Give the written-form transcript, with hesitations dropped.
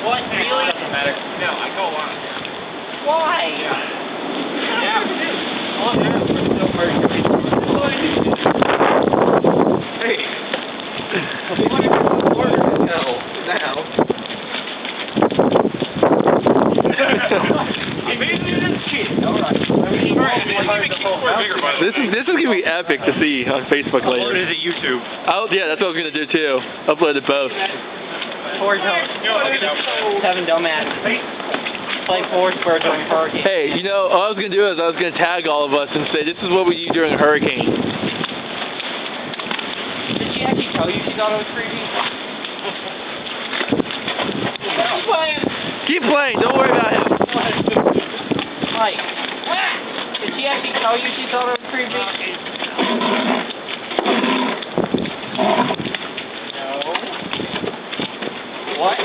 What? Really? Doesn't matter. No, I go on. Why? Yeah. All that for so hard. Hey. No. Now. This is gonna be epic to see on Facebook later. Upload it to YouTube. Oh yeah, that's what I was gonna do too. Upload it both. Seven dumbass. Play four spurs during hurricane. Hey, you know, all I was gonna do is I was gonna tag all of us and say this is what we do during a hurricane. Did she actually tell you she thought it was creepy? Keep playing. Keep playing. Don't worry about him. Mike. Did she actually tell you she thought it was creepy? No. What?